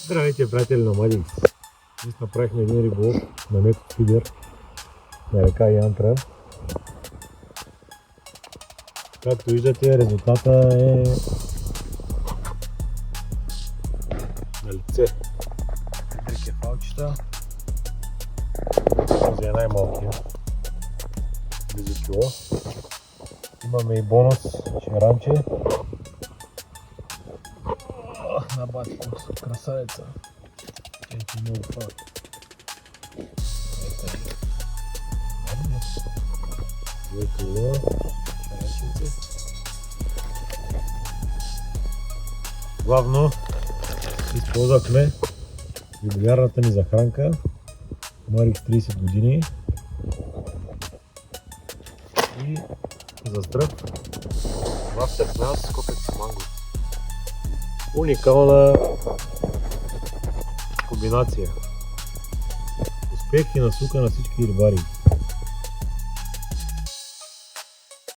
Здравейте, приятели на Мадикс! Днес направихме един риболов на метод фидер на река Янтра. Както виждате, резултата е на лице. 3 кефалчета. Този е най-малкия, близо кило. Имаме и бонус шеранче. На батко, красавица. Ето много хвала. Ето шеранчици. Главно използвахме риболярната ни захранка Марикс 30 години и за стръп Master Snails Copex Mango. Уникална комбинация. Успех и насука на всички рибари.